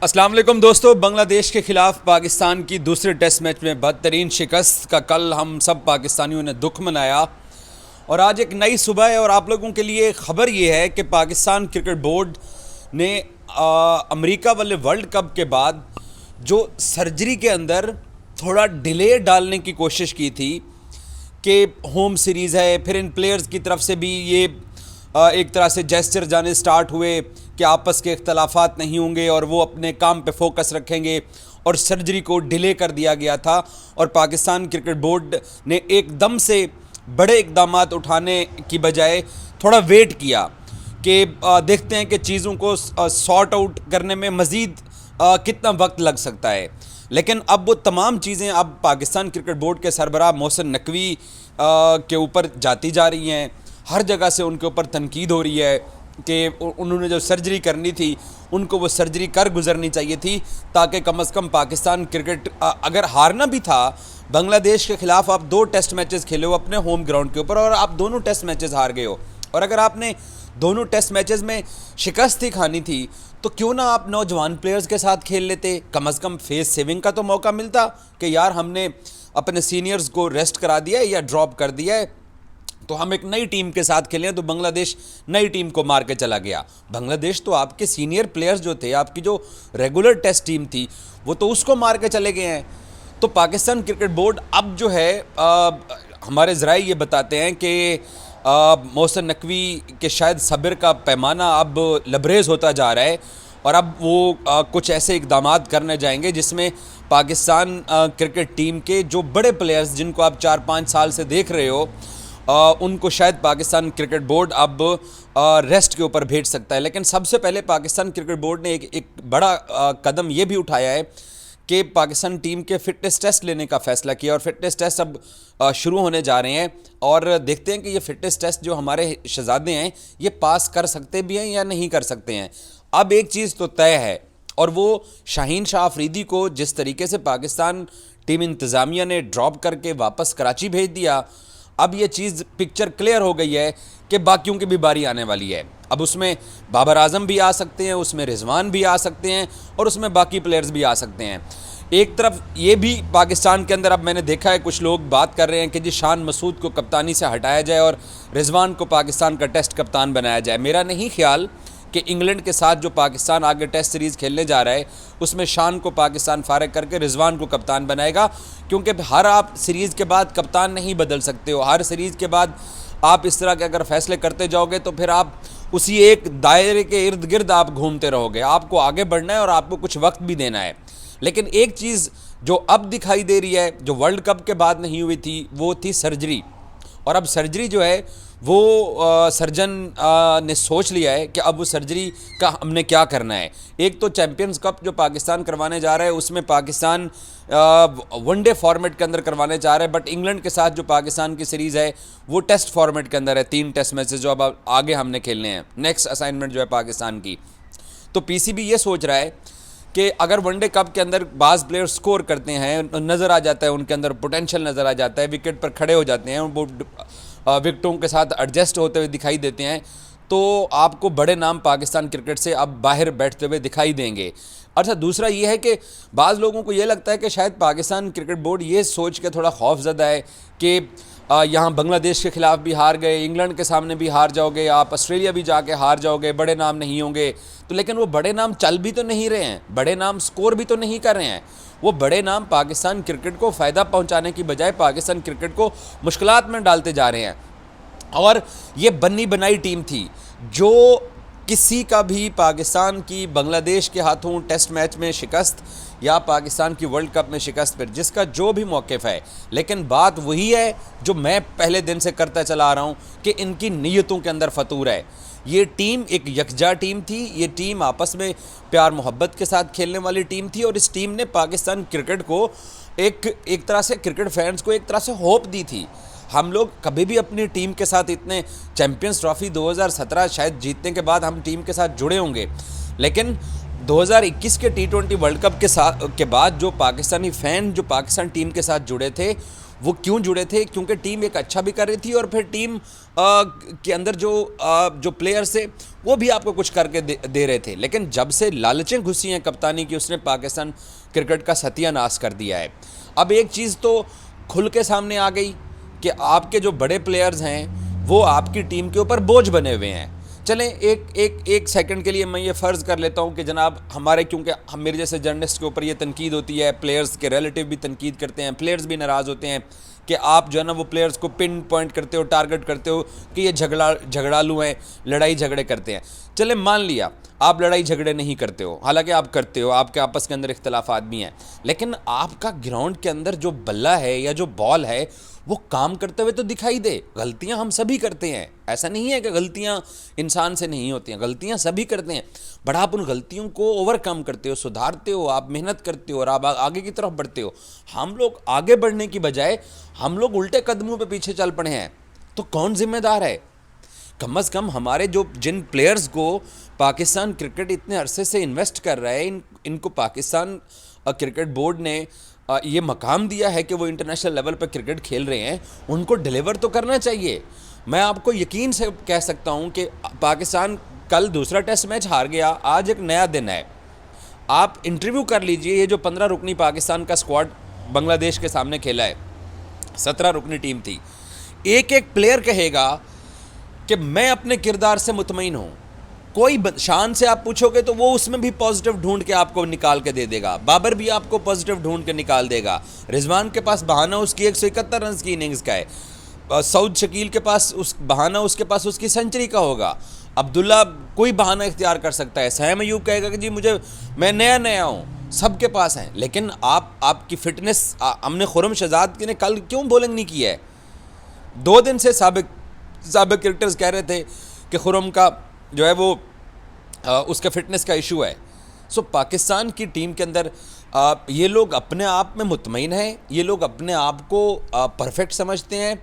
अस्सलाम वालेकुम दोस्तों। बांग्लादेश के खिलाफ पाकिस्तान की दूसरे टेस्ट मैच में बदतरीन शिकस्त का कल हम सब पाकिस्तानियों ने दुख मनाया और आज एक नई सुबह है और आप लोगों के लिए खबर ये है कि पाकिस्तान क्रिकेट बोर्ड ने अमेरिका वाले वर्ल्ड कप के बाद जो सर्जरी के अंदर थोड़ा डिले डालने की कोशिश की थी कि होम सीरीज़ है, फिर इन प्लेयर्स की तरफ से भी ये एक तरह से जेस्चर जाने स्टार्ट हुए कि आपस के इख्तलाफात नहीं होंगे और वो अपने काम पे फोकस रखेंगे और सर्जरी को डिले कर दिया गया था। और पाकिस्तान क्रिकेट बोर्ड ने एकदम से बड़े इकदाम उठाने की बजाय थोड़ा वेट किया कि देखते हैं कि चीज़ों को सॉर्ट आउट करने में मज़ीद कितना वक्त लग सकता है। लेकिन अब वो तमाम चीज़ें अब पाकिस्तान क्रिकेट बोर्ड के सरबराह मोहसिन नकवी के ऊपर जाती जा रही हैं। हर जगह से उनके ऊपर तनकीद हो रही है कि उन्होंने जो सर्जरी करनी थी उनको वो सर्जरी कर गुजरनी चाहिए थी ताकि कम से कम पाकिस्तान क्रिकेट अगर हारना भी था बांग्लादेश के ख़िलाफ़, आप 2 टेस्ट मैचेस खेले हो अपने होम ग्राउंड के ऊपर और आप दोनों टेस्ट मैचेस हार गए हो, और अगर आपने दोनों टेस्ट मैचेस में शिकस्त ही खानी थी तो क्यों ना आप नौजवान प्लेयर्स के साथ खेल लेते। कम से कम फेस सेविंग का तो मौका मिलता कि यार हमने अपने सीनियर्स को रेस्ट करा दिया है या ड्रॉप कर दिया है तो हम एक नई टीम के साथ खेलें। तो बांग्लादेश नई टीम को मार के चला गया। बांग्लादेश तो आपके सीनियर प्लेयर्स जो थे, आपकी जो रेगुलर टेस्ट टीम थी, वो तो उसको मार के चले गए हैं। तो पाकिस्तान क्रिकेट बोर्ड अब जो है हमारे ज़राए ये बताते हैं कि मोहसिन नकवी के शायद सब्र का पैमाना अब लबरेज होता जा रहा है और अब वो कुछ ऐसे इकदाम करने जाएंगे जिसमें पाकिस्तान क्रिकेट टीम के जो बड़े प्लेयर्स जिनको आप 4-5 साल से देख रहे हो उनको शायद पाकिस्तान क्रिकेट बोर्ड अब रेस्ट के ऊपर भेज सकता है। लेकिन सबसे पहले पाकिस्तान क्रिकेट बोर्ड ने एक बड़ा कदम ये भी उठाया है कि पाकिस्तान टीम के फिटनेस टेस्ट लेने का फ़ैसला किया और फिटनेस टेस्ट अब शुरू होने जा रहे हैं और देखते हैं कि ये फिटनेस टेस्ट जो हमारे शहजादे हैं ये पास कर सकते भी हैं या नहीं कर सकते हैं। अब एक चीज़ तो तय है और वो शाहीन शाह अफरीदी को जिस तरीके से पाकिस्तान टीम इंतज़ामिया ने ड्रॉप करके वापस कराची भेज दिया, अब ये चीज़ पिक्चर क्लियर हो गई है कि बाकियों की भी बारी आने वाली है। अब उसमें बाबर आजम भी आ सकते हैं, उसमें रिजवान भी आ सकते हैं और उसमें बाकी प्लेयर्स भी आ सकते हैं। एक तरफ ये भी पाकिस्तान के अंदर अब मैंने देखा है कुछ लोग बात कर रहे हैं कि जी शान मसूद को कप्तानी से हटाया जाए और रिजवान को पाकिस्तान का टेस्ट कप्तान बनाया जाए। मेरा नहीं ख्याल कि इंग्लैंड के साथ जो पाकिस्तान आगे टेस्ट सीरीज़ खेलने जा रहा है उसमें शान को पाकिस्तान फारिग करके रिजवान को कप्तान बनाएगा, क्योंकि हर आप सीरीज़ के बाद कप्तान नहीं बदल सकते हो। हर सीरीज़ के बाद आप इस तरह के अगर फैसले करते जाओगे तो फिर आप उसी एक दायरे के इर्द गिर्द आप घूमते रहोगे। आपको आगे बढ़ना है और आपको कुछ वक्त भी देना है। लेकिन एक चीज़ जो अब दिखाई दे रही है जो वर्ल्ड कप के बाद नहीं हुई थी वो थी सर्जरी। और अब सर्जरी जो है वो सर्जन ने सोच लिया है कि अब वो सर्जरी का हमने क्या करना है। एक तो चैम्पियंस कप जो पाकिस्तान करवाने जा रहा है उसमें पाकिस्तान वनडे फॉर्मेट के अंदर करवाने जा रहा है, बट इंग्लैंड के साथ जो पाकिस्तान की सीरीज़ है वो टेस्ट फॉर्मेट के अंदर है। 3 टेस्ट मैचेस जो अब आगे हमने खेलने हैं, नेक्स्ट असाइनमेंट जो है पाकिस्तान की। तो पीसीबी ये सोच रहा है कि अगर वनडे कप के अंदर बाज़ प्लेयर स्कोर करते हैं, नज़र आ जाता है उनके अंदर पोटेंशियल नज़र आ जाता है, विकेट पर खड़े हो जाते हैं, वो विकेटों के साथ एडजस्ट होते हुए दिखाई देते हैं, तो आपको बड़े नाम पाकिस्तान क्रिकेट से अब बाहर बैठते हुए दिखाई देंगे। अच्छा, दूसरा ये है कि बाज़ लोगों को ये लगता है कि शायद पाकिस्तान क्रिकेट बोर्ड ये सोच के थोड़ा खौफज़दा है कि यहाँ बांग्लादेश के ख़िलाफ़ भी हार गए, इंग्लैंड के सामने भी हार जाओगे, आप ऑस्ट्रेलिया भी जाके हार जाओगे, बड़े नाम नहीं होंगे। तो लेकिन वो बड़े नाम चल भी तो नहीं रहे हैं, बड़े नाम स्कोर भी तो नहीं कर रहे हैं। वो बड़े नाम पाकिस्तान क्रिकेट को फ़ायदा पहुंचाने की बजाय पाकिस्तान क्रिकेट को मुश्किलात में डालते जा रहे हैं। और ये बनी बनाई टीम थी जो किसी का भी पाकिस्तान की बांग्लादेश के हाथों टेस्ट मैच में शिकस्त या पाकिस्तान की वर्ल्ड कप में शिकस्त पर जिसका जो भी मौक़िफ़ है, लेकिन बात वही है जो मैं पहले दिन से करता चला आ रहा हूँ कि इनकी नीयतों के अंदर फतूर है। ये टीम एक यकजा टीम थी, ये टीम आपस में प्यार मोहब्बत के साथ खेलने वाली टीम थी और इस टीम ने पाकिस्तान क्रिकेट को एक तरह से क्रिकेट फैंस को एक तरह से होप दी थी। हम लोग कभी भी अपनी टीम के साथ इतने चैम्पियंस ट्रॉफी 2017 शायद जीतने के बाद हम टीम के साथ जुड़े होंगे, लेकिन 2021 के T20 वर्ल्ड कप के बाद जो पाकिस्तानी फ़ैन जो पाकिस्तान टीम के साथ जुड़े थे वो क्यों जुड़े थे? क्योंकि टीम एक अच्छा भी कर रही थी और फिर टीम के अंदर जो प्लेयर्स थे वो भी आपको कुछ करके दे रहे थे। लेकिन जब से लालचें घुसी हैं कप्तानी की, उसने पाकिस्तान क्रिकेट का सत्यानाश कर दिया है। अब एक चीज़ तो खुल के सामने आ गई कि आपके जो बड़े प्लेयर्स हैं वो आपकी टीम के ऊपर बोझ बने हुए हैं। चलें एक सेकंड के लिए मैं ये फ़र्ज़ कर लेता हूँ कि जनाब हमारे, क्योंकि हम मेरे जैसे जर्नलिस्ट के ऊपर ये तनकीद होती है, प्लेयर्स के रिलेटिव भी तनकीद करते हैं, प्लेयर्स भी नाराज़ होते हैं कि आप जो है ना वो प्लेयर्स को पिन पॉइंट करते हो, टारगेट करते हो कि ये झगड़ालू हैं, लड़ाई झगड़े करते हैं। चले मान लिया आप लड़ाई झगड़े नहीं करते हो, हालांकि आप करते हो, आपके आपस के अंदर इख्तलाफात भी हैं, लेकिन आपका ग्राउंड के अंदर जो बल्ला है या जो बॉल है वो काम करते हुए तो दिखाई दे। गलतियां हम सभी करते हैं, ऐसा नहीं है कि गलतियां इंसान से नहीं होती हैं, गलतियां सभी करते हैं, बट आप उन गलतियों को ओवरकम करते हो, सुधारते हो, आप मेहनत करते हो और आप आगे की तरफ बढ़ते हो। हम लोग आगे बढ़ने की बजाय हम लोग उल्टे कदमों पे पीछे चल पड़े हैं। तो कौन जिम्मेदार है? कम अज़ कम हमारे जिन प्लेयर्स को पाकिस्तान क्रिकेट इतने अरसे से इन्वेस्ट कर रहा है, इनको पाकिस्तान क्रिकेट बोर्ड ने ये मकाम दिया है कि वो इंटरनेशनल लेवल पर क्रिकेट खेल रहे हैं, उनको डिलीवर तो करना चाहिए। मैं आपको यकीन से कह सकता हूं कि पाकिस्तान कल दूसरा टेस्ट मैच हार गया, आज एक नया दिन है। आप इंटरव्यू कर लीजिए, ये जो 15 रुकनी पाकिस्तान का स्क्वाड बांग्लादेश के सामने खेला है, 17 रुकनी टीम थी, एक एक प्लेयर कहेगा कि मैं अपने किरदार से मुतमईन हूँ। कोई शान से आप पूछोगे तो वो उसमें भी पॉजिटिव ढूंढ के आपको निकाल के दे देगा, बाबर भी आपको पॉजिटिव ढूंढ के निकाल देगा, रिजवान के पास बहाना उसकी 171 रन की इनिंग्स का है, सऊद शकील के पास बहाना उसके पास उसकी सेंचुरी का होगा, अब्दुल्ला कोई बहाना इख्तियार कर सकता है, सैम अयूब कहेगा कि जी मैं नया हूँ, सबके पास हैं। लेकिन आपकी फिटनेस, हमने खुरम शहजाद ने कल क्यों बॉलिंग नहीं की है? 2 दिन से साबिक क्रिकेटर्स कह रहे थे कि खुरम का जो है वो उसका फिटनेस का इशू है। सो पाकिस्तान की टीम के अंदर ये लोग अपने आप में मुतमईन हैं, ये लोग अपने आप को परफेक्ट समझते हैं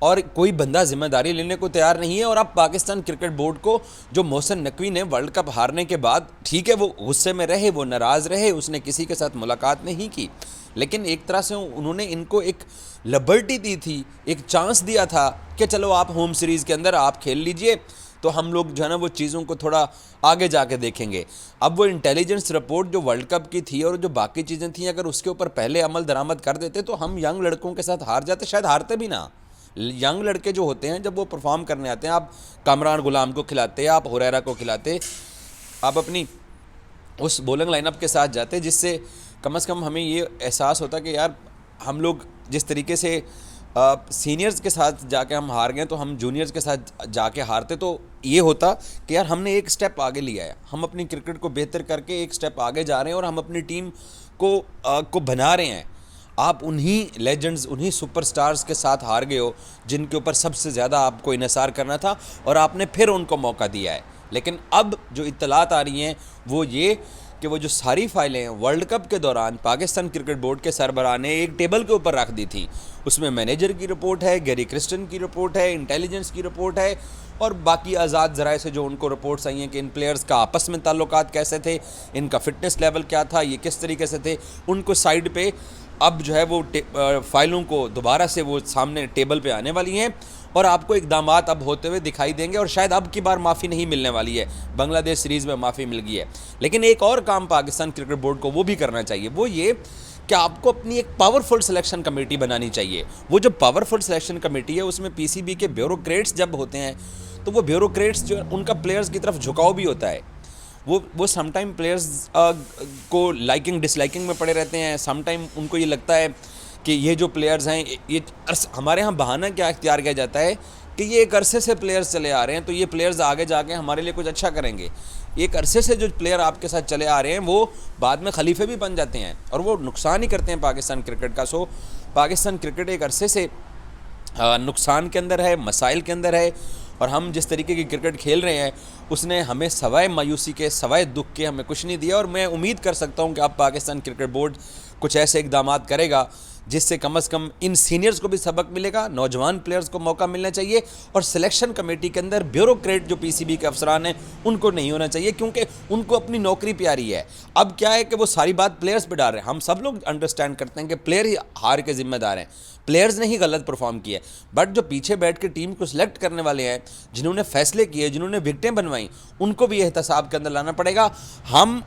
और कोई बंदा जिम्मेदारी लेने को तैयार नहीं है। और अब पाकिस्तान क्रिकेट बोर्ड को, जो मोहसिन नकवी ने वर्ल्ड कप हारने के बाद, ठीक है वो गुस्से में रहे, वो नाराज़ रहे, उसने किसी के साथ मुलाकात नहीं की, लेकिन एक तरह से उन्होंने इनको एक लिबर्टी दी थी, एक चांस दिया था कि चलो आप होम सीरीज़ के अंदर आप खेल लीजिए, तो हम लोग जो है ना वो चीज़ों को थोड़ा आगे जाके देखेंगे। अब वो इंटेलिजेंस रिपोर्ट जो वर्ल्ड कप की थी और जो बाकी चीज़ें थी, अगर उसके ऊपर पहले अमल दरामद कर देते तो हम यंग लड़कों के साथ हार जाते, शायद हारते भी ना। यंग लड़के जो होते हैं जब वो परफॉर्म करने आते हैं, आप कामरान गुलाम को खिलाते, आप हुरैरा को खिलाते, आप अपनी उस बॉलिंग लाइनअप के साथ जाते, जिससे कम से कम हमें ये एहसास होता कि यार हम लोग जिस तरीके से सीनियर्स के साथ जाके हम हार गए, तो हम जूनियर्स के साथ जाके हारते तो ये होता कि यार हमने एक स्टेप आगे लिया है, हम अपनी क्रिकेट को बेहतर करके एक स्टेप आगे जा रहे हैं और हम अपनी टीम को बना रहे हैं। आप उन्हीं लेजेंड्स, उन्हीं सुपरस्टार्स के साथ हार गए हो जिनके ऊपर सबसे ज़्यादा आपको इन्हिसार करना था, और आपने फिर उनको मौका दिया है। लेकिन अब जो इत्तलात आ रही हैं वो ये कि वो जो सारी फाइलें हैं वर्ल्ड कप के दौरान पाकिस्तान क्रिकेट बोर्ड के सरबराह ने एक टेबल के ऊपर रख दी थी, उसमें मैनेजर की रिपोर्ट है, गैरी क्रिस्टन की रिपोर्ट है, इंटेलिजेंस की रिपोर्ट है और बाकी आज़ाद ज़राए से जो उनको रिपोर्ट्स आई हैं कि इन प्लेयर्स का आपस में ताल्लुकात कैसे थे, इनका फिटनेस लेवल क्या था, ये किस तरीके से थे, उनको साइड पे अब जो है वो फाइलों को दोबारा से वो सामने टेबल पे आने वाली हैं और आपको इकदामात अब होते हुए दिखाई देंगे। और शायद अब की बार माफ़ी नहीं मिलने वाली है, बांग्लादेश सीरीज़ में माफ़ी मिल गई है, लेकिन एक और काम पाकिस्तान क्रिकेट बोर्ड को वो भी करना चाहिए, वो ये कि आपको अपनी एक पावरफुल सिलेक्शन कमेटी बनानी चाहिए। वो जो पावरफुल सिलेक्शन कमेटी है उसमें पीसीबी के ब्यूरोक्रेट्स जब होते हैं तो वो ब्यूरोक्रेट्स जो उनका प्लेयर्स की तरफ झुकाव भी होता है, वो समटाइम प्लेयर्स को लाइकिंग डिसलाइकिंग में पड़े रहते हैं। समटाइम उनको ये लगता है कि ये जो प्लेयर्स हैं, ये हमारे यहाँ बहाना क्या इख्तियार किया जाता है कि ये एक अरसे से प्लेयर्स चले आ रहे हैं तो ये प्लेयर्स आगे जाके हमारे लिए कुछ अच्छा करेंगे। एक अरसे से जो प्लेयर आपके साथ चले आ रहे हैं वो बाद में खलीफे भी बन जाते हैं और वो नुकसान ही करते हैं पाकिस्तान क्रिकेट का। सो पाकिस्तान क्रिकेट एक अरसे से नुकसान के अंदर है, मसाइल के अंदर है, और हम जिस तरीके की क्रिकेट खेल रहे हैं उसने हमें सवाए मायूसी के, सवाए दुख के हमें कुछ नहीं दिया। और मैं उम्मीद कर सकता हूं कि अब पाकिस्तान क्रिकेट बोर्ड कुछ ऐसे इकदाम करेगा जिससे कम से कम इन सीनियर्स को भी सबक मिलेगा, नौजवान प्लेयर्स को मौका मिलना चाहिए और सिलेक्शन कमेटी के अंदर ब्यूरोक्रेट जो पीसीबी के अफसरान हैं उनको नहीं होना चाहिए, क्योंकि उनको अपनी नौकरी प्यारी है। अब क्या है कि वो सारी बात प्लेयर्स पे डाल रहे हैं। हम सब लोग अंडरस्टैंड करते हैं कि प्लेयर ही हार के जिम्मेदार हैं, प्लेयर्स ने ही गलत परफॉर्म किया है, बट जो पीछे बैठ के टीम को सिलेक्ट करने वाले हैं, जिन्होंने फैसले किए, जिन्होंने विकेटें बनवाई, उनको भी एहतसाब के अंदर लाना पड़ेगा। हम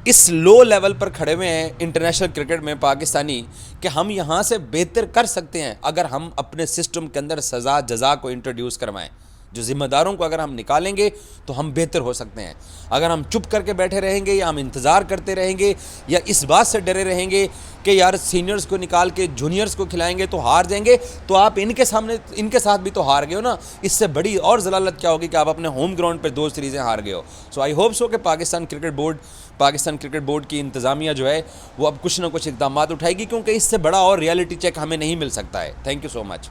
इस लो लेवल पर खड़े हुए हैं इंटरनेशनल क्रिकेट में पाकिस्तानी, कि हम यहाँ से बेहतर कर सकते हैं अगर हम अपने सिस्टम के अंदर सज़ा जज़ा को इंट्रोड्यूस करवाएं। जो ज़िम्मेदारों को अगर हम निकालेंगे तो हम बेहतर हो सकते हैं। अगर हम चुप करके बैठे रहेंगे या हम इंतज़ार करते रहेंगे या इस बात से डरे रहेंगे कि यार सीनियर्स को निकाल के जूनियर्स को खिलाएंगे तो हार जाएंगे, तो आप इनके साथ भी तो हार गए हो ना। इससे बड़ी और ज़लालत क्या होगी कि आप अपने होम ग्राउंड पर 2 सीरीज़ें हार गए हो। सो आई होप सो कि पाकिस्तान क्रिकेट बोर्ड की इंतज़ामिया जो है वो अब कुछ ना कुछ इक़दामात उठाएगी, क्योंकि इससे बड़ा और रियलिटी चेक हमें नहीं मिल सकता है। Thank you so much.